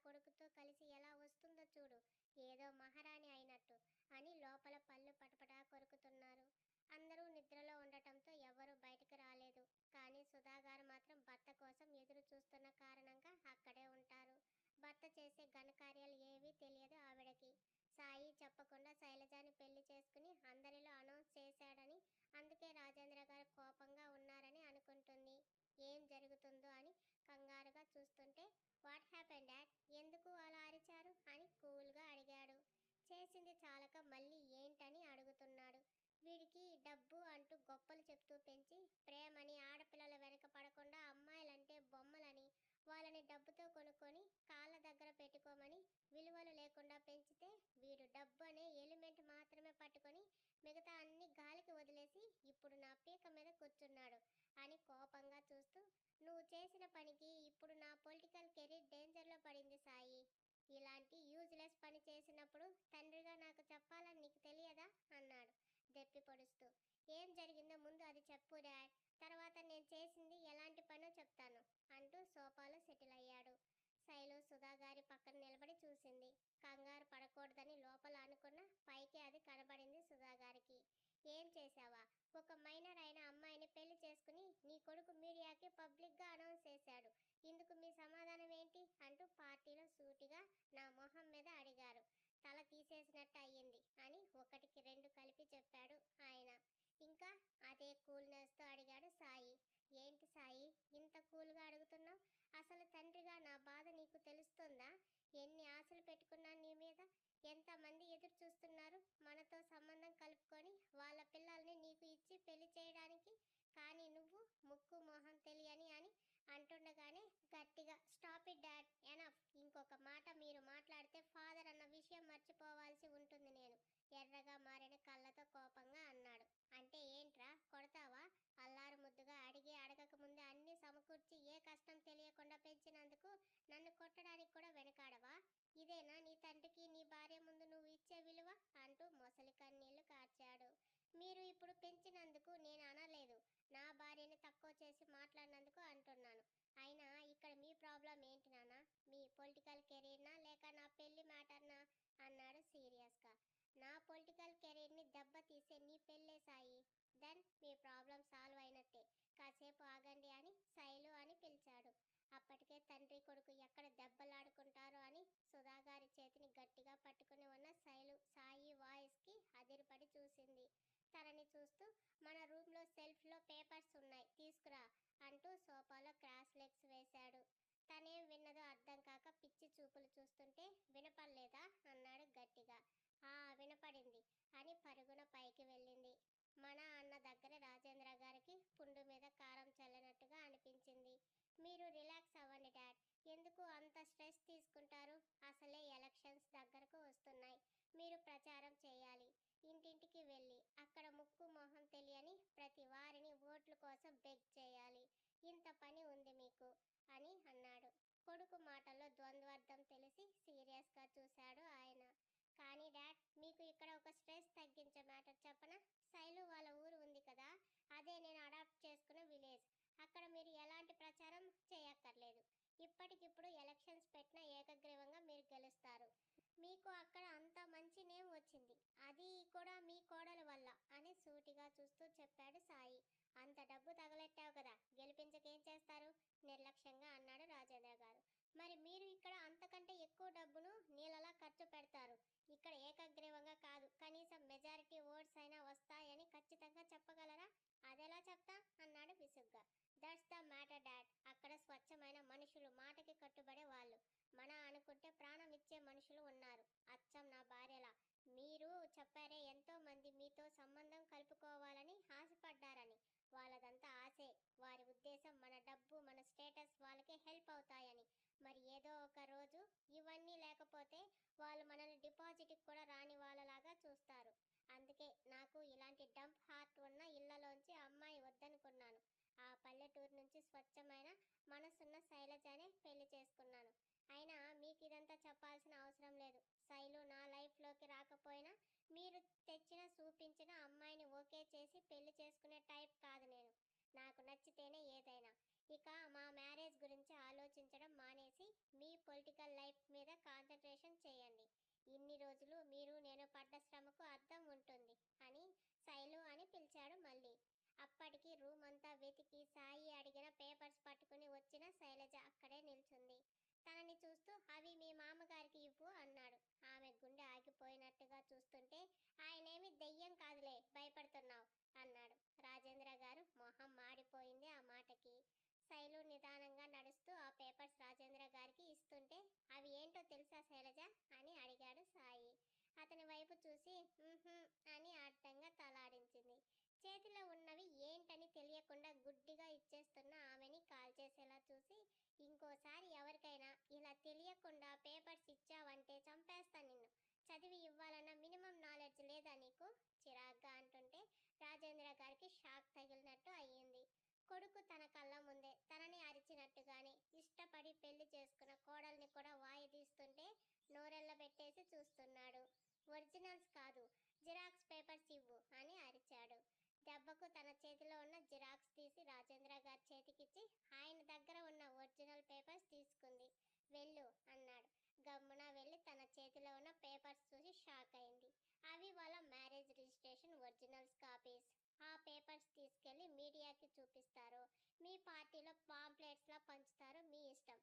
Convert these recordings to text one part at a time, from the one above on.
కొడుకుతో కలిసి ఎలా వస్తుందో చూడు, ఏదో మహారాణి అయినట్టు అని లోపల పళ్ళు పటపటా కొరుకుతున్నారు. అందరూ నిద్రలో ఉండటంతో ఎవరూ బయటకు రాలేదు. కానీ సుధాగారు మాత్రం భర్త కోసం ఎదురు చూస్తున్న కారణంగా అక్కడే ఉంటారు. భర్త చేసే ఘనకార్యాలు ఏవీ తెలియదు ఆవిడకి. సాయి చెప్పకుండా శైలజాని పెళ్లి చేసుకుని అందరిలో అనౌన్స్ చేశాడని, అందుకే రాజేంద్ర గారు కోపంగా ఉన్నారని అనుకుంటుంది. ఏం జరుగుతుందో అని కంగారుగా చూస్తుంటే, వాట్ హ్యాపెన్ డాడ్, ఎందుకు అలా అరిచారు అని కూల్గా అడిగాడు. చేసింది చాలక మళ్ళీ ఏంటని అడుగుతున్నాడు. వీడికి డబ్బు అంటూ గొప్పలు చెప్తూ పెంచి, ప్రేమని, ఆడపిల్లల వెనక పడకుండా అమ్మాయిలంటే బొమ్మలని, వాళ్ళని డబ్బుతో కొనుక్కొని కాళ్ళ దగ్గర పెట్టుకోమని విలువలు లేకుండా పెంచితే, వీడు డబ్బు అనే ఎలిమెంట్ మాత్రమే పట్టుకొని మిగతా అన్ని గాలికి వదిలేసి ఇప్పుడు నా పీక మీద కూర్చున్నాడు అని కోపంగా చూస్తూ, నువ్వు చేసిన పనికి ఇప్పుడు నా పొలిటికల్ కెరీర్ డేంజర్లో పడింది సాయి. ఇలాంటి యూజ్లెస్ పని చేసినప్పుడు తండ్రిగా నాకు చెప్పాలని నీకు తెలియదా అన్నాడు దెప్పి పొడుస్తూ. ఏం జరిగిందో ముందు అది చెప్పు డాడ్, తర్వాత నేను చేసింది ఎలాంటి పనో చెప్తాను అంటూ సోఫాలో సెటిల్ అయ్యాడు. శైలు సుధాగారి పక్కన నిలబడి చూసింది. కంగారు పడకూడదని లోపల అనుకున్న పైకి అది కనబడింది సుధాగారికి. ఏం చేశావా? ఒక మైనర్ అయిన అమ్మాయిని పెళ్లి చేసుకుని నీ కొడుకు మీడియాకి పబ్లిక్గా అనౌన్స్ చేశాడు. ఇందుకు మీ సమాధానం ఏంటి అంటూ పార్టీలో సూటిగా నా మొహం మీద అడిగారు. తల తీసేసినట్టు అయ్యింది అని ఒకటికి రెండు కలిపి చెప్పాడు ఆయన. ఇంకా అదే కూల్నెస్తో అడిగాడు సాయి. ఏంటి సాయి ఇంత కూల్గా అడుగుతున్నావు? అసలు తండ్రిగా నా బాధ నీకు తెలుస్తుందా? ఎన్ని ఆశలు పెట్టుకున్నాను నీ మీద, ఎంతమంది ఎదురు చూస్తున్నారు మనతో సంబంధం కలుపుకొని వాళ్ళ పిల్లల్ని నీకు ఇచ్చి పెళ్లి చేయడానికి. కానీ నువ్వు ముక్కు మొహం తెలియని అని అంటుండగానే గట్టిగా, స్టాప్ ఇట్ డాడ్, ఎనఫ్, ఇంకొక మాట మీరు మాట్లాడితే ఫాదర్ అన్న విషయం మర్చిపోవాల్సి ఉంటుంది నేను ఎర్రగా మారిన కళ్ళతో కోపంగా అన్నాడు. అంటే ఏంట్రా, కొడతావా? అల్లారు ముద్దుగా అడిగి అడగక ముందే అన్ని సమకూర్చి ఏ కష్టం తెలియకుండా పెంచినందుకు నన్ను కొట్టడానికి కూడా వెనకాడవా? ఇదేనా నీ తండ్రికి నీ భార్య ముందు నువ్వు ఇచ్చే విలువ అంటూ మొసలి కన్నీళ్లు కార్చాడు. మీరు ఇప్పుడు పెంచినందుకు నేను అనలేదు, నా భార్యని తక్కువ చేసి మాట్లాడినందుకు అంటున్నాను. అయినా ఇక్కడ మీ ప్రాబ్లం ఏంటి నాన్న? మీ పొలిటికల్ కెరీర్నా లేక నా పెళ్లి మ్యాటర్నా అన్నాడు సీరియస్గా. నా పొలిటికల్ కెరీర్ని దెబ్బతీసే నీ పెళ్ళే సాయి. దెన్ మీ ప్రాబ్లం సాల్వ్ అయినట్టే. కాసేపు ఆగండి అని శైలు అని పిలిచాడు. అప్పటికే తండ్రి కొడుకు ఎక్కడ దెబ్బలాడుకుంటారో అని సుధాగారి చేతిని గట్టిగా పట్టుకుని ఉన్న శైలు సాయి వాయిస్కి అదిరిపడి చూసింది. తనని చూస్తూ, మన రూమ్లో సెల్ఫ్లో పేపర్స్ ఉన్నాయి తీసుకురా అంటూ సోఫాలో క్రాస్ లెగ్స్ వేశాడు. తనేం విన్నదో అర్థం కాక పిచ్చి చూపులు చూస్తుంటే, వినపడలేదా అన్నాడు గట్టిగా. వినపడింది అని పరుగున పైకి వెళ్ళింది. మన అన్న దగ్గర రాజేంద్ర గారికి పుండు మీద కారం చల్లినట్టుగా అనిపించింది. మీరు రిలాక్స్ అవ్వండి డాడ్, ఎందుకు అంత స్ట్రెస్ తీసుకుంటారు? అసలే ఎలక్షన్స్ దగ్గరకు వస్తున్నాయి. మీరు ప్రచారం చేయాలి. ఇంటింటికి వెళ్ళి అక్కడ ముక్కు మొహం తెలియని ప్రతి వారిని ఓట్ల కోసం బెగ్ చేయాలి. ఇంత పని ఉంది మీకు అని అన్నాడు. కొడుకు మాటల్లో ద్వంద్వార్థం తెలిసి సీరియస్గా చూశాడు ఆయన. కానీ డాడ్, మీకు ఇక్కడ ఒక స్ట్రెస్ తగ్గించే మ్యాటర్ చెప్పనా? శైలు వాళ్ళ ఊరు ఉంది కదా, అదే నేను అడాప్ట్ చేసుకున్న విలేజ్. అక్కడ మీరు ఎలాంటి ప్రచారం చేయక్కర్లేదు. ఇప్పటికిప్పుడు ఎలక్షన్స్ పెట్టిన ఏకగ్రీవంగా మీరు గెలుస్తారు. మీకు అక్కడ అంత మంచి నేమ్ వచ్చింది, అది కూడా మీ కోడల వల్ల అని సూటిగా చూస్తూ చెప్పాడు సాయి. అంత డబ్బు తగలెట్టావు కదా, గెలిపించకేం చేస్తారు నిర్లక్ష్యంగా అన్నాడు రాజేంద్ర గారు. మరి మీరు ఇక్కడ అంతకంటే ఎక్కువ డబ్బును నీళ్ళలా ఖర్చు పెడతారు. ఇక్కడ ఏకగ్రీవంగా కాదు, కనీసం మెజారిటీ ఓట్స్ అయినా వస్తాయని ఖచ్చితంగా చెప్పగలరా? అదెలా చెప్తా అన్నాడు విసుగ్గా. దట్స్ ద మ్యాటర్ డాడ్, అక్కడ స్వచ్ఛమైన మనుషులు, మాటకి కట్టుబడే వాళ్ళు. మన అనుకుంటే ప్రాణం ఇచ్చే మనుషులు ఉన్నారు, అచ్చం నా భార్యలా. మీరు చెప్పారే ఎంతో మంది మీతో సంబంధం కలుపుకోవాలని ఆశపడ్డారని, వాళ్ళదంతా ఆశే. వారి ఉద్దేశం మన డబ్బు, మన స్టేటస్ వాళ్ళకి హెల్ప్ అవుతాయని. మరి ఏదో ఒక రోజు ఇవన్నీ లేకపోతే వాళ్ళు మనల్ని డిపాజిట్కి కూడా రాని వాళ్ళలాగా చూస్తారు. అందుకే నాకు ఇలాంటి డంప్ హార్ట్ ఉన్న ఇళ్లలోంచి అమ్మాయి వద్దనుకున్నాను. ఆ పల్లెటూరు నుంచి స్వచ్ఛమైన మనసున్న శైలజనే పెళ్లి చేసుకున్నాను. అయినా మీకు ఇదంతా చెప్పాల్సిన అవసరం లేదు. శైలు నా లైఫ్లోకి రాకపోయినా మీరు తెచ్చిన చూపించిన అమ్మాయిని ఓకే చేసి పెళ్లి చేసుకునే టైప్ కాదు నేను. నాకు నచ్చితేనే ఏదైనా. ఇక మా మ్యారేజ్ గురించి ఆలోచించడం మానేసి మీ పొలిటికల్ లైఫ్ మీద కాన్సన్ట్రేషన్ చేయండి. ఇన్ని రోజులు మీరు నేను పడ్డ శ్రమకు అర్థం ఉంటుంది అని శైలు అని పిలిచాడు మళ్ళీ. అప్పటికి రూమ్ అంతా వెతికి సాయి అడిగిన పేపర్స్ పట్టుకుని వచ్చిన శైలజ అక్కడే నిల్చుంది. తనని చూస్తూ అవి మీ మామగారికి ఇవ్వు అన్నాడు. ఆమె గుండె ఆగిపోయినట్టుగా చూస్తుంటే ఆయనేమి దెయ్యం కాదులే భయపడుతున్నావు అన్నాడు. రాజేంద్ర గారు మొహం మాడిపోయింది ఆ మాటకి. శైలు నిదానంగా నడుస్తూ ఆ పేపర్స్ రాజేంద్ర గారికి ఇస్తుంటే అవి ఏంటో తెలుసా శైలజ అని అడిగాడు సాయి. అతని వైపు చూసి అని అడ్డంగా తలాడించింది. చేతిలో ఉన్నవి ఏంటని తెలియకుండా గుడ్డిగా ఇచ్చేస్తున్న ఆమెని కాల్చేసేలా చూసి, ఇంకోసారి ఎవరికైనా ఇలా తెలియకుండా పేపర్స్ ఇచ్చావంటే చంపేస్తా నిన్ను. చదివి ఇవ్వాలన్న మినిమం నాలెడ్జ్ లేదా నీకు? చిరాగ్గా అంటుంటే రాజేంద్ర గారికి షాక్ తగిలినట్టు అయ్యింది. కొడుకు తన కళ్ళ ముందే తనని అరిచినట్టుగానే ఇష్టపడి పెళ్లి చేసుకున్న కోడల్ని కూడా వాయిదీస్తుంటే నోరెళ్ళబెట్టేసి చూస్తున్నాడు. ఒరిజినల్స్ కాదు, జిరాక్స్ పేపర్స్ ఇవ్వు అని అరిచాడు. దెబ్బకు తన చేతిలో ఉన్న జిరాక్స్ తీసి రాజేంద్ర గారి చేతికిచ్చి ఆయన దగ్గర ఉన్న ఒరిజినల్ పేపర్స్ తీసుకుంది. వెళ్ళు అన్నాడు. గమ్మున వెళ్ళి తన చేతిలో ఉన్న పేపర్స్ చూసి షాక్ అయింది. అవి వాళ్ళ మ్యారేజ్ రిజిస్ట్రేషన్ ఒరిజినల్స్ కాపీస్. ఆ పేపర్స్ తీసుకెళ్లి మీడియాకి చూపిస్తారు, మీ పార్టీలో పాంప్లెట్స్ లా పంచుతారు, మీ ఇష్టం.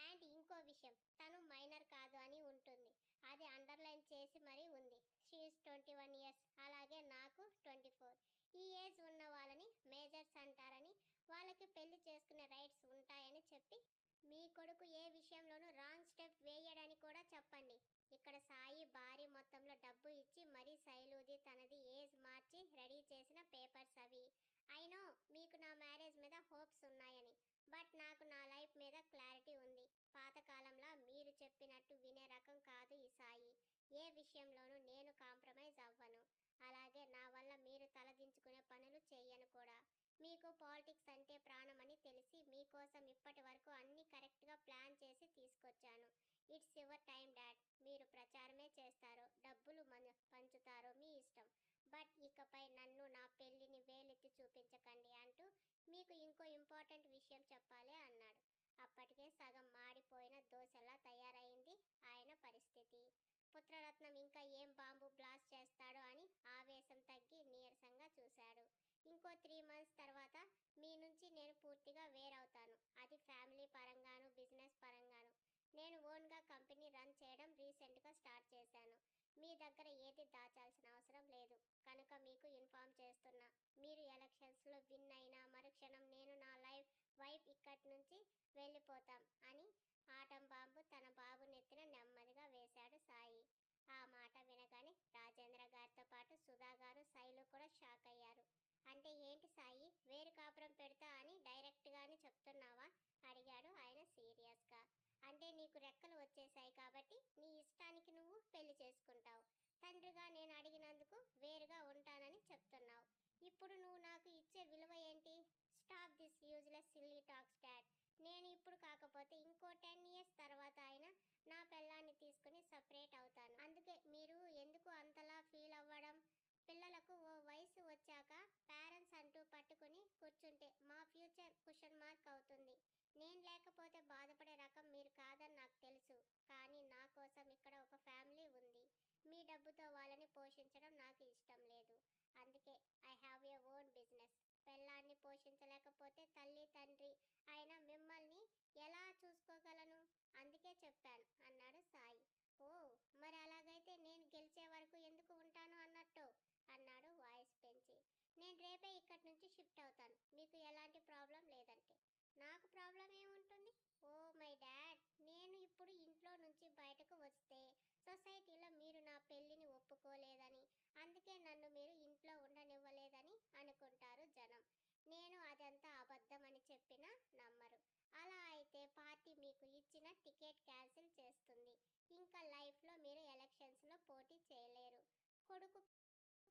అండ్ ఇంకో విషయం, తను మైనర్ కాదు అని ఉంటుంది. అది అండర్లైన్ చేసి మరీ ఉంది. షీఈస్ 21 years, అలాగే నాకు 24. ఈ ఏజ్ ఉన్న వాళ్ళని మేజర్స్ అంటారని, వాళ్ళకి పెళ్లి చేసుకునే రైట్స్ ఉంటాయని చెప్పి మీ కొడుకు ఏ విషయంలోనూ రాంగ్ స్టెప్ వేయడని కూడా చెప్పండి. ఇక్కడ సాయి భారీ మొత్తంలో డబ్బు ఇచ్చి మరీ శైలుది తనది ఏజ్ మార్చి రెడీ చేసిన పేపర్స్ అవి. అయినో మీకు నా మ్యారేజ్ మీద హోప్స్ ఉన్నాయని, బట్ నాకు నా లైఫ్ మీద క్లారిటీ ఉంది. పాతకాలంలో మీరు చెప్పినట్టు వినే రకం కాదు ఈ సాయి. ఏ విషయంలోనూ నేను కాంప్రమైజ్ అవ్వను. అలాగే నా వల్ల మీరు తలదించుకునే పనులు చెయ్యను కూడా. మీకు పాలిటిక్స్ అంటే ప్రాణమని తెలిసి మీకోసం ఇప్పటి వరకు అన్ని కరెక్ట్గా ప్లాన్ చేసి తీసుకొచ్చాను. It's your time dad. మీరు ప్రచారమే చేస్తారో డబ్బులు పంచుతారో మీ ఇష్టం. బట్ ఇకపై నన్ను నా పెళ్లిని వేలెత్తి చూపించకండి అంటూ మీకు ఇంకో ఇంపార్టెంట్ విషయం చెప్పాలి అన్నాడు. అప్పటికే సగం మాడిపోయిన దోశలా తయారైంది ఆయన పరిస్థితి. పుత్రరత్నం ఇంకా ఏం బాంబు బ్లాస్ట్ చేస్తాడో అని ఆవేశం తగ్గి నీరసంగా చూశాడు. ఇంకో 3 months తర్వాత మీ నుంచి నేను పూర్తిగా వేరవుతాను. అది ఫ్యామిలీ పరంగాను బిజినెస్ పరంగాను. నేను ఓన్గా కంపెనీ రన్ చేయడం రీసెంట్గా స్టార్ట్ చేశాను. మీ దగ్గర ఏది దాచాల్సిన అవసరం లేదు కనుక మీకు ఇన్ఫార్మ్ చేస్తున్నా. మీరు ఎలక్షన్స్లో విన్ అయినా మరుక్షణం నేను నా వైఫ్ ఇక్కడి నుంచి వెళ్ళిపోతాం అని ఆటం బాంబు తన బాబు నెత్తిన నెమ్మదిగా వేశాడు సాయి. ఆ మాట వినగానే రాజేంద్ర గారితో పాటు సుధా గారు శైలు కూడా షాక్ అయ్యారు. అంటే ఏంటి సాయి, వేరు కాపురం పెడతా అని డైరెక్ట్గానే చెప్తున్నావా అడిగాడు ఆయన సీరియస్గా. అంటే నీకు రెక్కలు వచ్చేసాయి కాబట్టి నీ ఇష్టానికి నువ్వు పెళ్లి చేసుకుంటావు. తండ్రిగా నేను అడిగినందుకు వేరుగా ఉంటానని చెప్తున్నావు. ఇప్పుడు నువ్వు నాకు ఇచ్చే విలువ ఏంటి? Stop this useless silly talks dad. నేను ఇప్పుడు కాకపోతే ఇంకో 10 years తర్వాత అయినా నా పెళ్ళాన్ని తీసుకుని సపరేట్ అవుతాను. అందుకే మీరు ఎందుకు అంతలా ఫీల్ అవ్వడం? పిల్లలకు ఓ వయసు వచ్చాక పేరెంట్స్ అంటూ పట్టుకుని కూర్చుంటే మా ఫ్యూచర్ క్వశ్చన్ మార్క్ అవుతుంది. నేను లేకపోతే బాధపడే రకం మీరు కాదని నాకు తెలుసు. కానీ నా కోసం ఇక్కడ ఒక ఫ్యామిలీ ఉంది. మీ డబ్బుతో వాళ్ళని పోషించడం నాకు ఇష్టం లేదు. అందుకే I have a own business. పెళ్ళాన్ని పోషించలేకపోతే తల్లి తండ్రి అయినా మిమ్మల్ని ఎలా చూసుకోగలను? అందుకే చెప్పాను అన్నాడు సాయి. ఓ, మరి అలాగైతే నేను గెలిచే వరకు ఎందుకు ఉంటాను అన్నట్టు అన్నాడు వాయిస్ పెంచి. నేను రేపే ఇక్కడి నుంచి షిఫ్ట్ అవుతాను, మీకు ఎలాంటి ప్రాబ్లం లేదంటే. నాకు ప్రాబ్లం ఏముంటుంది? ఓ మై డాడ్, నేను ఇప్పుడు ఇంట్లో నుంచి బయటకు వస్తే సొసైటీలో మీరు నా పెళ్లిని ఒప్పుకోలేదని, అందుకే నన్ను మీరు ఇంట్లో ఉండనివ్వలేదని అనుకుంటారు జనం. నేను అదంతా అబద్ధం అని చెప్పినా నమ్మరు. అలా అయితే పార్టీ మీకు ఇచ్చిన టికెట్ క్యాన్సిల్ చేస్తుంది. ఇంకా లైఫ్లో మీరు ఎలక్షన్స్లో పోటీ చేయలేరు. కొడుకు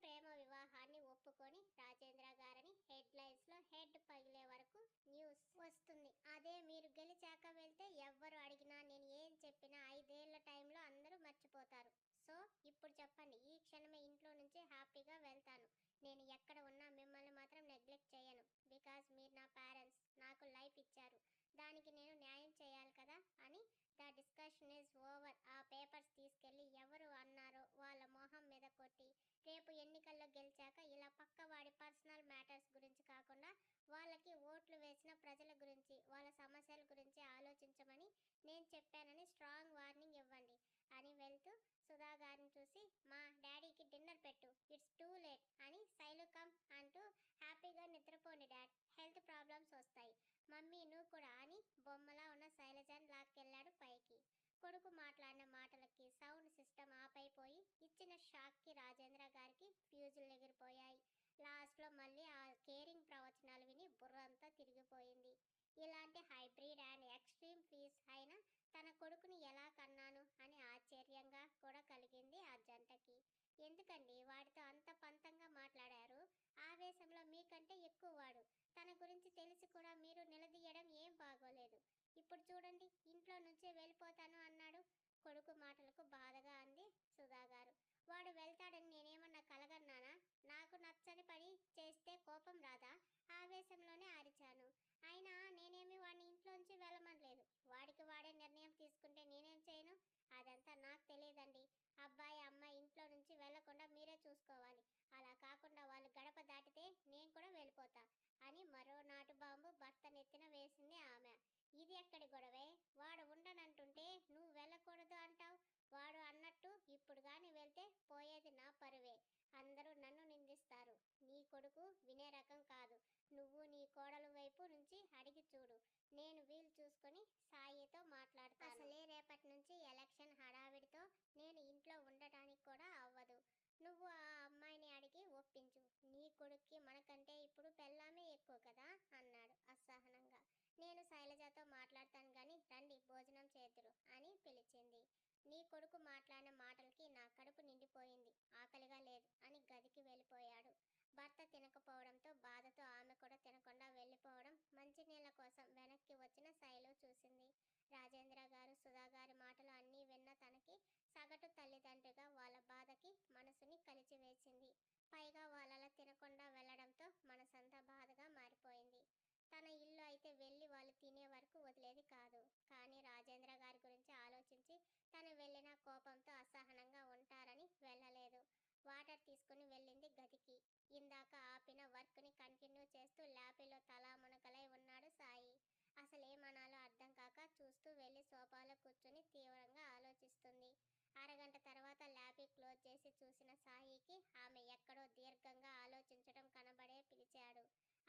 ప్రేమ వివాహాన్ని ఒప్పుకొని రాజేంద్ర గారని హెడ్లైన్స్లో హెడ్ పగిలే వరకు న్యూస్ వస్తుంది. అదే మీరు గెలిచాక వెళ్తే ఎవ్వరు అడిగినా నేను ఏం చెప్పినా 5 ఏళ్ల టైంలో అందరూ మర్చిపోతారు. సో ఇప్పుడు చెప్పండి, ఈ క్షణమే ఇంట్లో నుంచి హ్యాపీగా వెళ్తాను. నేను ఎక్కడ ఉన్నా మిమ్మల్ని మాత్రం నెగ్లెక్ట్ నెగ్లెక్ట్ చేయను. బికాజ్ మీరు నా పేరెంట్స్, నాకు లైఫ్ ఇచ్చారు. దానికి నేను న్యాయం చేయాలి కదా అని. The discussion is over. ఆ పేపర్స్ తీసుకెళ్ళి ఎవరు అన్నారో వాళ్ళ మొహం మీద కొట్టి, రేపు ఎన్నికల్లో గెలిచాక ఇలా పక్కవాడి పర్సనల్ మ్యాటర్స్ గురించి కాకుండా వాళ్ళకి ఓట్లు వేసిన ప్రజల గురించి, వాళ్ళ సమస్యల గురించి ఆలోచించమని నేను చెప్పానని స్ట్రాంగ్ వార్నింగ్ ఇవ్వండి అని వెళ్తూ సుధా గారిని చూసి, మా డాడీకి డిన్నర్ పెట్టు, ఇట్స్ టూ లేట్ అని. శైలు కమ్ అంటూ, హ్యాపీగా నిద్రపోండి డాడ్, హెల్త్ ప్రాబ్లమ్స్ వస్తాయి. మమ్మీ నువ్వు కూడా అని బొమ్మలా ఉన్న శైలజని లాక్కెళ్ళాడు పైకి. కొడుకు మాట్లాడిన మాటలకి సౌండ్ సిస్టమ్ ఆఫ్ అయిపోయి ఇచ్చిన షాక్కి రాజేంద్ర గారికి ఫ్యూజులు ఎగిరిపోయాయి. లాస్ట్లో మళ్ళీ ఆ కేరింగ్ ప్రవచనాలు విని బుర్రంతా తిరిగిపోయింది. ఇలాంటి హైబ్రిడ్ అండ్ ఎక్స్ట్రీమ్ పీస్ అయిన తన కొడుకుని ఎలా కన్నాను అని ఆశ్చర్యంగా కూడా కలిగింది ఆ జంటకి. ఎందుకండి వాడితో అంత పంతంగా మాట్లాడారు? ఆవేశంలో మీకంటే ఎక్కువ వాడు. తన గురించి తెలిసి కూడా మీరు నిలదీయడం ఏం బాగోలేదు. ఇప్పుడు చూడండి, ఇంట్లో నుంచే వెళ్ళిపోతాను అన్నాడు. కొడుకు మాటలకు బాధగా అంది సుధాగారు. వాడు వెళ్తాడని నేనేమన్నా కలగన్నానా? నాకు నచ్చని పని చేస్తే కోపం రాదా? ఆవేశంలోనే అరిచాను. అయినా నేనేమి వాడిని ఇంట్లోంచి వెళ్ళమనలేదు. వాడికి వాడే నిర్ణయం తీసుకుంటే నేనేం చేయను? అదంతా నాకు తెలియదండి. అబ్బాయి అమ్మాయి ఇంట్లో నుంచి వెళ్లకుండా మీరే చూసుకోవాలి. అలా కాకుండా వాళ్ళు గడప దాటితే నేను కూడా వెళ్ళిపోతా అని మరో నాటు బాంబు భర్త నెత్తిన వేసింది ఆమె. ఇది ఎక్కడి గొడవే? వాడు ఉండనంటుంటే నువ్వు వెళ్ళకూడదు అంటావు. వాడు అన్నట్టు ఇప్పుడు గాని వెళ్తే పోయేది నా పరువే. అందరూ నన్ను నిందిస్తారు. నీ కొడుకు వినే రకం కాదు. నువ్వు నీ కోడలు వైపు నుంచి అడిగి చూడు. నేను వీలు చూసుకొని సాయితో మాట్లాడతాను. అసలే రేపటి నుంచి ఎలక్షన్ హడావిడితో నేను ఇంట్లో ఉండటానికి కూడా అవ్వదు. నువ్వు ఆ అమ్మాయిని అడిగి ఒప్పించు. నీ కొడుక్కి మనకంటే ఇప్పుడు పెళ్ళామే ఎక్కువ కదా అన్నాడు అసహనంగా. నేను శైలజతో మాట్లాడతాను గాని రండి భోజనం చేతురు అని పిలిచింది. నీ కొడుకు మాట్లాడిన మాటలకి నా కడుపు నిండిపోయింది, ఆకలిగా లేదు అని గదికి వెళ్ళిపోయాడు. భర్త తినకపోవడంతో బాధతో ఆమె కూడా తినకుండా వెళ్ళిపోవడం మంచినీళ్ళ కోసం వెనక్కి వచ్చిన శైలు చూసింది. రాజేంద్ర గారు సుధాగారి మాటలు అన్నీ విన్న తనకి సగటు తల్లిదండ్రిగా వాళ్ళ బాధకి మనసుని కలిచివేసింది. పైగా వాళ్ళలా తినకుండా వెళ్లడంతో మనసంతా బాధగా మారిపోయింది. తన ఇల్లు అయితే వెళ్ళి వాళ్ళు తినే వరకు వదిలేది కాదు. కానీ రాజేంద్ర గారి గురించి ఆలోచించి తను వెళ్ళిన కోపంతో అసహనంగా ఉంటారని వెళ్ళలేదు. వాటర్ తీసుకుని వెళ్ళింది గదికి. ఇందాక ఆపిన వర్క్ని కంటిన్యూ చేస్తూ ల్యాపీలో తలా మునకలై ఉన్నాడు సాయి. అసలేమనాలో అర్థం కాక చూస్తూ వెళ్ళి సోఫాలో కూర్చుని తీవ్రంగా ఆలోచిస్తుంది. అరగంట తర్వాత ల్యాపీ క్లోజ్ చేసి చూసిన సాయికి ఆమె ఎక్కడో దీర్ఘంగా ఆలోచించడం కనబడే పిలిచాడు.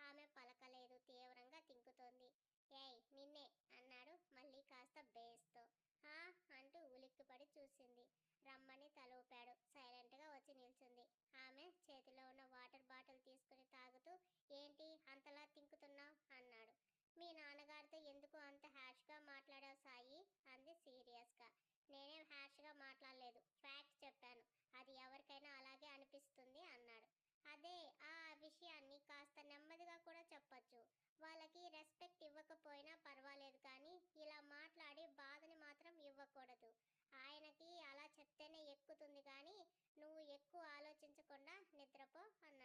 ఆమె పలకలేదు, తీవ్రంగా తింకుతోంది. ఏయ్ నిన్నే అన్నాడు మళ్ళీ కాస్త బేస్తో. హా అంటూ ఉలిక్కిపడి చూసింది. రమ్మని తల ఊపాడు. సైలెంట్గా వచ్చి నిల్చుంది. ఆమె చేతిలో ఉన్న వాటర్ బాటిల్ తీసుకుని తాగుతూ, ఏంటి అంతలా తింకుతున్నావు అన్నాడు. మీ నాన్నగారితో ఎందుకు అంత హ్యాష్గా మాట్లాడావు సాయి అంది సీరియస్గా. నేనేం హ్యాష్గా మాట్లాడలేదు, ఫ్యాక్ట్ చెప్పాను. అది ఎవరికైనా అలాగే అనిపిస్తుంది అన్నాడు. అదే ఆ విషయాన్ని కాస్త నెమ్మదిగా కూడా చెప్పొచ్చు. వాళ్ళకి రెస్పెక్ట్ ఇవ్వకపోయినా పర్వాలేదు కానీ ఇలా మాట్లాడి బాధని మాత్రం ఇవ్వకూడదు. ఆయనకి అలా చెప్తేనే ఎక్కుతుంది కానీ నువ్వు ఎక్కువ ఆలోచించకుండా నిద్రపో అన్నాడు.